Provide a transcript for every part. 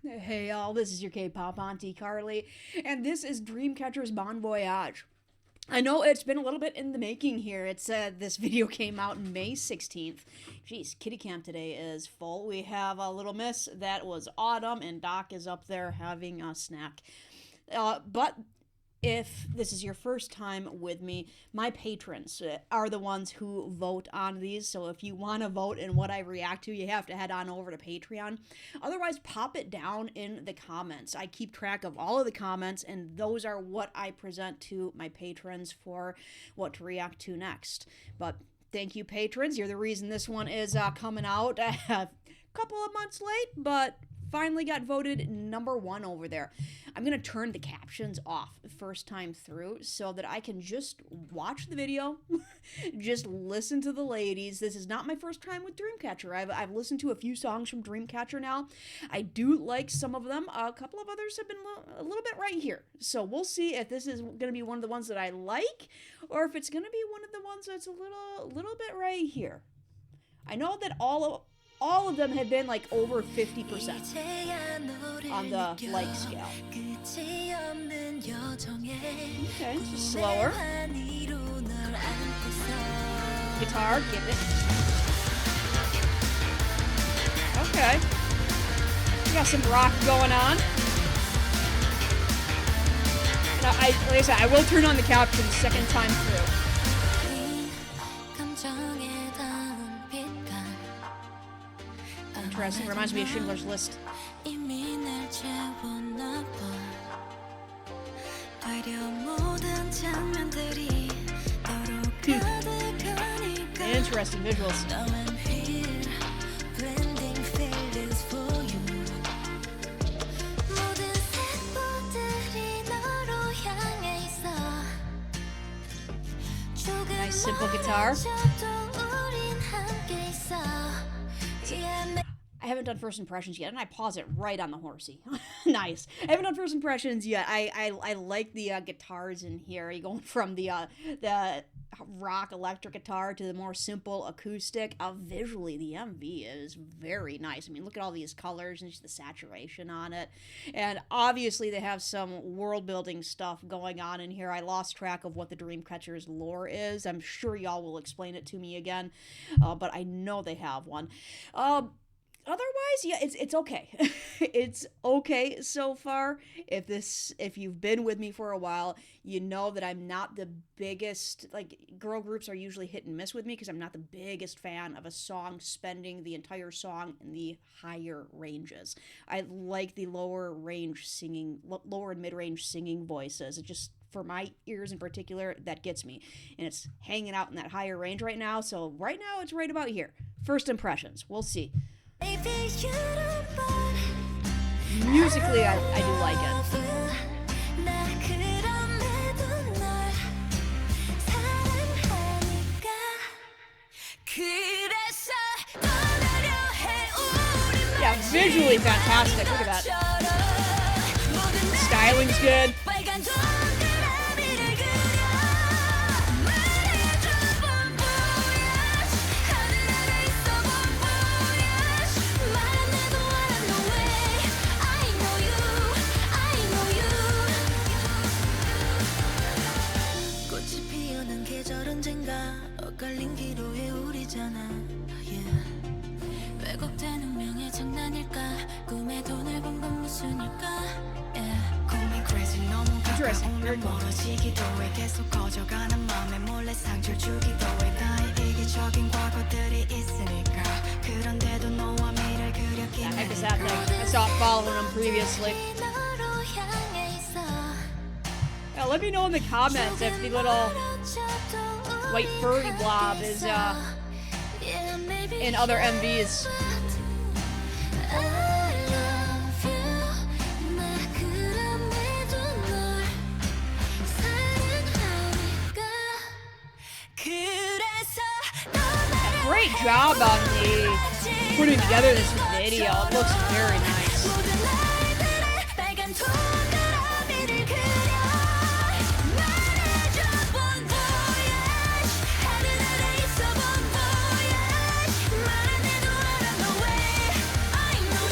Hey y'all, this is your K-pop auntie Carly, and this is Dreamcatcher's Bonvoyage. I know it's been a little bit in the making here. It's this video came out May 16th. Jeez, kitty cam today is full. We have a little miss that was Autumn, and Doc is up there having a snack. But if this is your first time with me, my patrons are the ones who vote on these. So if you want to vote in what I react to, you have to head on over to Patreon. Otherwise, pop it down in the comments. I keep track of all of the comments, and those are what I present to my patrons for what to react to next. But thank you, patrons. You're the reason this one is coming out a couple of months late, but finally got voted number one over there. I'm going to turn the captions off first time through so that I can just watch the video, just listen to the ladies. This is not my first time with Dreamcatcher. I've listened to a few songs from Dreamcatcher now. I do like some of them. A couple of others have been a little bit right here. So we'll see if this is going to be one of the ones that I like or if it's going to be one of the ones that's a little bit right here. I know that all of them have been like over 50% on the like scale. Okay, just slower. Guitar, get it. Okay. We got some rock going on. Now, like I said, I will turn on the captions second time through. Interesting. Reminds me of Schindler's List. Interesting visuals. Nice simple guitar. I haven't done first impressions yet, and I pause it right on the horsey. Nice. I haven't done first impressions yet. I like the guitars in here. You're going from the rock electric guitar to the more simple acoustic. Visually, the MV is very nice. I mean, look at all these colors and just the saturation on it. And obviously, they have some world-building stuff going on in here. I lost track of what the Dreamcatcher's lore is. I'm sure y'all will explain it to me again, but I know they have one. Otherwise, yeah, it's okay. It's okay so far. If you've been with me for a while, you know that I'm not the biggest, like, girl groups are usually hit and miss with me because I'm not the biggest fan of a song spending the entire song in the higher ranges. I like the lower and mid-range singing voices. It just, for my ears in particular, that gets me. And it's hanging out in that higher range right now. So right now, it's right about here. First impressions. We'll see. Musically, I do like it. Yeah, visually fantastic. Look at that. The styling's good. Interesting. Very cool. Yeah, heck is that thing? I saw it following him previously. Yeah, let me know in the comments if the little white furry blob is in other MVs. Great job on the putting together this video. It looks very nice.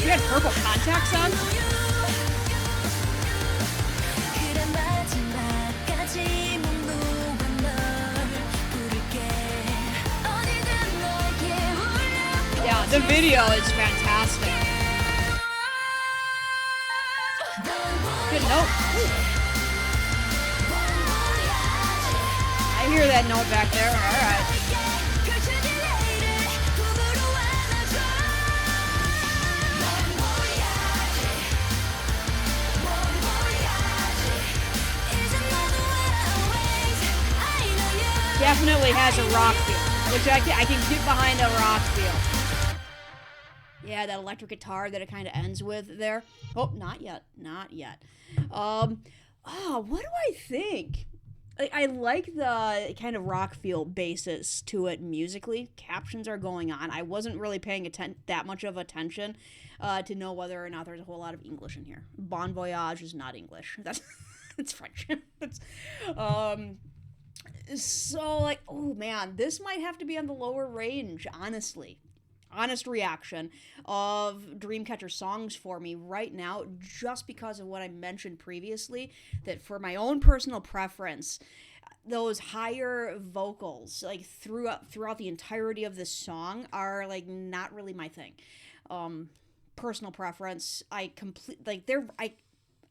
She had purple contact attack song? Yeah, the video is fantastic. Good note. I hear that note back there. All right. Definitely has a rock feel, which I can get behind a rock feel. Yeah, that electric guitar that it kind of ends with there. Oh, not yet. Not yet. What do I think? I like the kind of rock feel basis to it musically. Captions are going on. I wasn't really paying that much of attention to know whether or not there's a whole lot of English in here. Bonvoyage is not English. It's French. So, like, oh man, this might have to be on the lower range, honestly. Honest reaction of Dreamcatcher songs for me right now, just because of what I mentioned previously, that for my own personal preference, those higher vocals, like throughout the entirety of this song, are like not really my thing. Personal preference,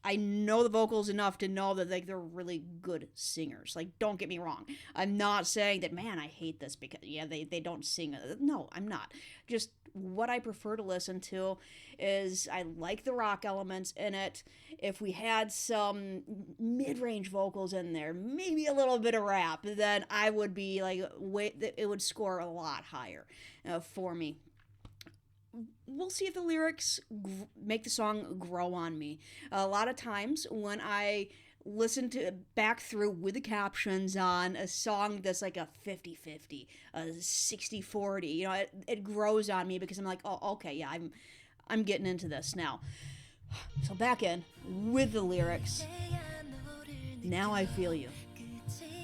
I know the vocals enough to know that like they're really good singers. Like, don't get me wrong. I'm not saying that, man, I hate this because they don't sing. No, I'm not. Just what I prefer to listen to is I like the rock elements in it. If we had some mid-range vocals in there, maybe a little bit of rap, then I would be like, it would score a lot higher for me. We'll see if the lyrics make the song grow on me. A lot of times when I listen to back through with the captions on a song that's like a 50-50, a 60-40, you know, it grows on me because I'm like, oh, okay, yeah, I'm getting into this now. So back in with the lyrics. Now I feel you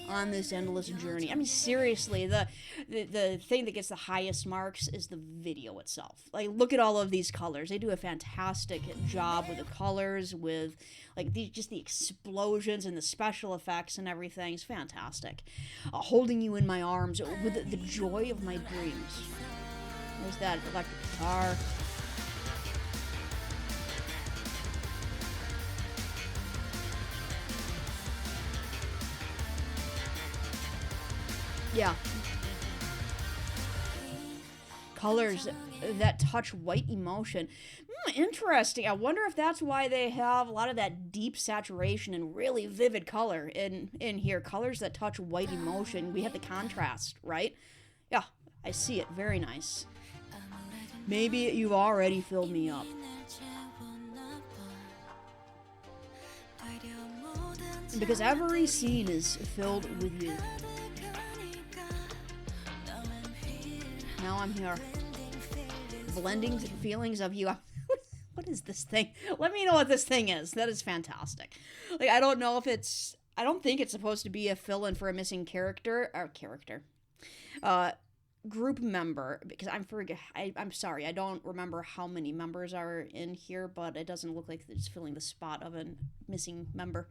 on this endless journey. I mean, seriously, the thing that gets the highest marks is the video itself. Like, look at all of these colors. They do a fantastic job with the colors, with like just the explosions and the special effects and everything. It's fantastic. Holding you in my arms with the joy of my dreams. There's that electric guitar. Yeah. Colors that touch white emotion. Interesting. I wonder if that's why they have a lot of that deep saturation and really vivid color in here. Colors that touch white emotion. We have the contrast, right? Yeah, I see it. Very nice. Maybe you've already filled me up. Because every scene is filled with you. Now I'm here. Blending feelings of you. What is this thing? Let me know what this thing is. That is fantastic. Like, I don't know if it's... I don't think it's supposed to be a fill-in for a missing character. Group member. Because I'm sorry. I don't remember how many members are in here, but it doesn't look like it's filling the spot of a missing member.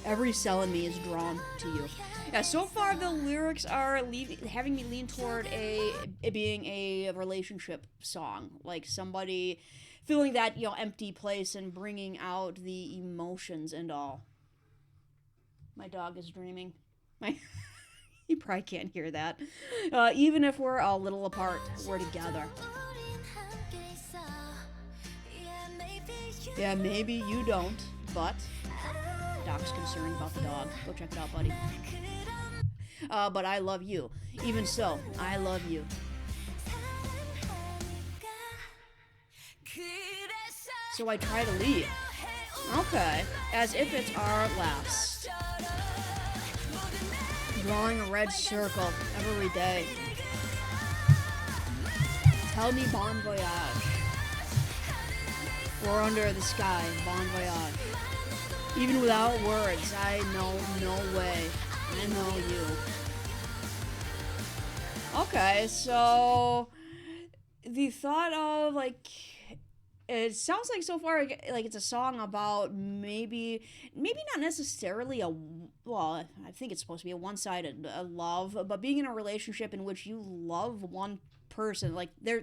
Every cell in me is drawn to you. Yeah, so far the lyrics are having me lean toward it being a relationship song. Like somebody feeling that, empty place and bringing out the emotions and all. My dog is dreaming. You probably can't hear that. Even if we're a little apart, we're together. Yeah, maybe you don't, but... Doc's concerned about the dog. Go check it out, buddy. But I love you. Even so, I love you. So I try to leave. Okay. As if it's our last. Drawing a red circle every day. Tell me bon voyage. We're under the sky, bon voyage. Even without words, I know no way. I know you. Okay, so the thought of like, it sounds like so far like it's a song about maybe not necessarily a, well, I think it's supposed to be a one-sided love, but being in a relationship in which you love one person, like they're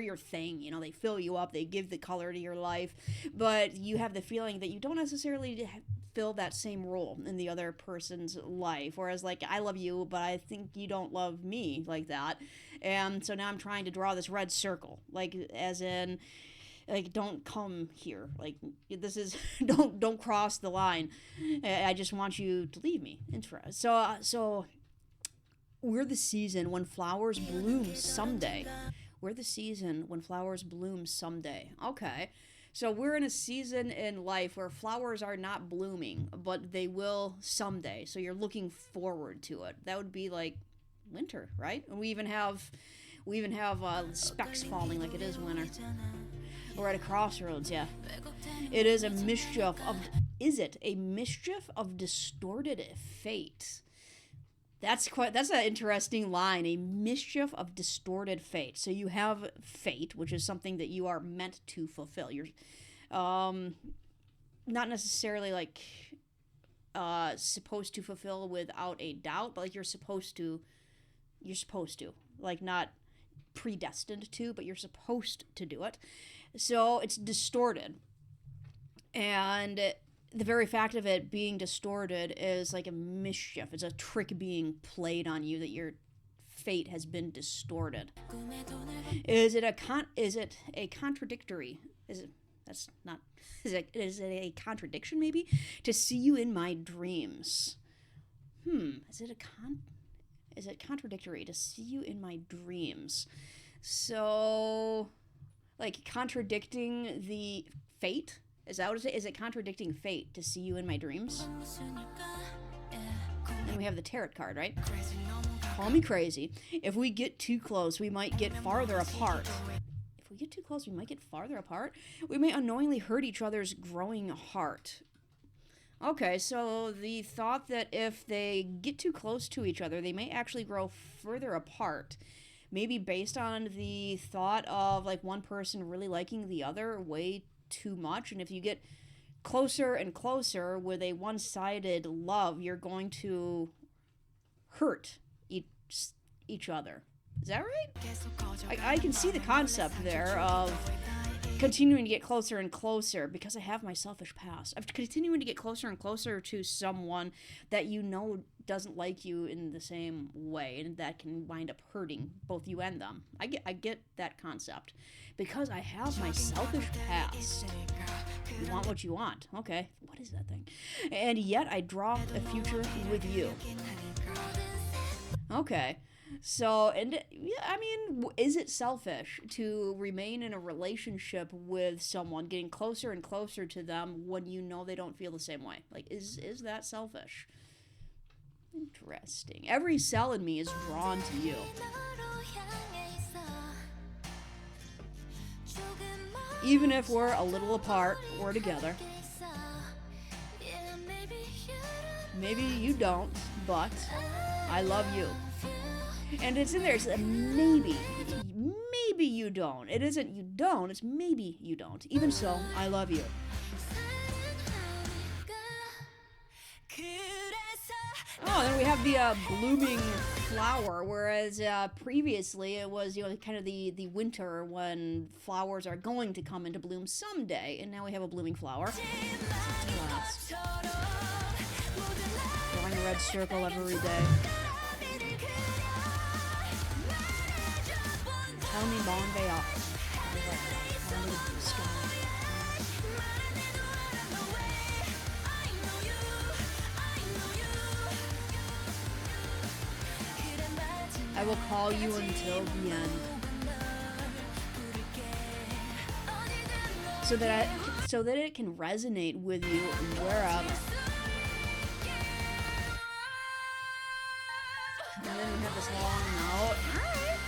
your thing, you know, they fill you up, they give the color to your life, but you have the feeling that you don't necessarily fill that same role in the other person's life, whereas like I love you but I think you don't love me like that, and so now I'm trying to draw this red circle, like as in like don't come here, like this is don't cross the line, I just want you to leave me. So we're the season when flowers bloom someday. We're the season when flowers bloom someday. Okay. So we're in a season in life where flowers are not blooming, but they will someday. So you're looking forward to it. That would be like winter, right? And we even have specks falling like it is winter. We're at a crossroads, yeah. It is a mischief of... Is it a mischief of distorted fate? That's an interesting line. A mischief of distorted fate. So you have fate, which is something that you are meant to fulfill. You're not necessarily like supposed to fulfill without a doubt, but like you're supposed to, like not predestined to, but you're supposed to do it. So it's distorted. And the very fact of it being distorted is like a mischief. It's a trick being played on you that your fate has been distorted. Is it a contradictory? Is it a contradiction maybe? To see you in my dreams. Is it contradictory to see you in my dreams? So like contradicting the fate? Is that what it is? Is it contradicting fate to see you in my dreams? And we have the tarot card, right? Call me crazy. If we get too close, we might get farther apart. If we get too close, we might get farther apart. We may unknowingly hurt each other's growing heart. Okay, so the thought that if they get too close to each other, they may actually grow further apart. Maybe based on the thought of like one person really liking the other way too much, and if you get closer and closer with a one-sided love, you're going to hurt each other. Is that right? I can see the concept there of continuing to get closer and closer because I have my selfish past. I'm continuing to get closer and closer to someone that you know doesn't like you in the same way, and that can wind up hurting both you and them. I get that concept because I have my selfish past. You want what you want. Okay, what is that thing? And yet I draw a future with you. Okay. So, and yeah, I mean, is it selfish to remain in a relationship with someone, getting closer and closer to them when you know they don't feel the same way? Like, is that selfish? Interesting. Every cell in me is drawn to you. Even if we're a little apart, we're together. Maybe you don't, but I love you. And it's in there, it's maybe you don't. It isn't you don't, it's maybe you don't. Even so, I love you. Oh, then we have the blooming flower, whereas previously it was, kind of the winter when flowers are going to come into bloom someday, and now we have a blooming flower. Drawing a red circle every day. Tell me Bonvoyage. I will call you until the end. So that it can resonate with you wherever. And then we have this long note. Alright.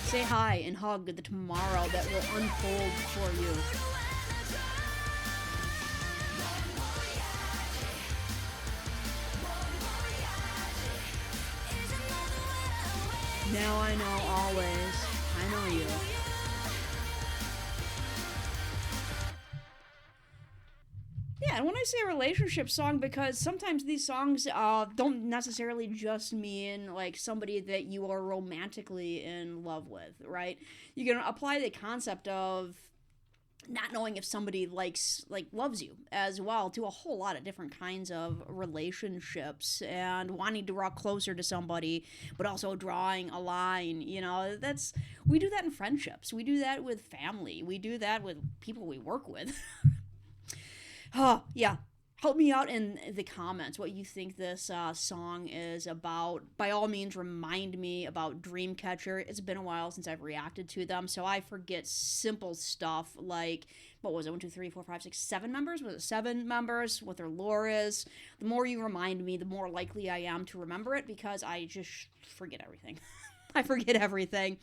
Say hi and hug the tomorrow that will unfold for you. always. I know you. Yeah, and when I say relationship song, because sometimes these songs don't necessarily just mean like somebody that you are romantically in love with, right? You can apply the concept of not knowing if somebody loves you as well to a whole lot of different kinds of relationships, and wanting to draw closer to somebody but also drawing a line. That's we do that in friendships, we do that with family, we do that with people we work with. Oh, yeah. Help me out in the comments what you think this song is about. By all means, remind me about Dreamcatcher. It's been a while since I've reacted to them, so I forget simple stuff like, what was it, 1, 2, 3, 4, 5, 6, 7 members? Was it 7 members? What their lore is? The more you remind me, the more likely I am to remember it, because I just forget everything. I forget everything.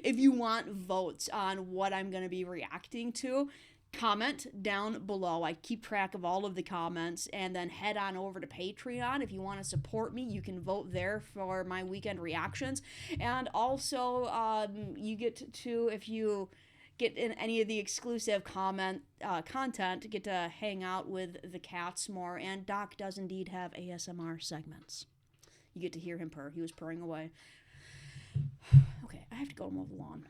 If you want votes on what I'm going to be reacting to, comment down below. I keep track of all of the comments, and then head on over to Patreon. If you want to support me, you can vote there for my weekend reactions. And also, you get to, if you get in any of the exclusive content, get to hang out with the cats more. And Doc does indeed have ASMR segments. You get to hear him purr. He was purring away. Okay, I have to go mow the lawn.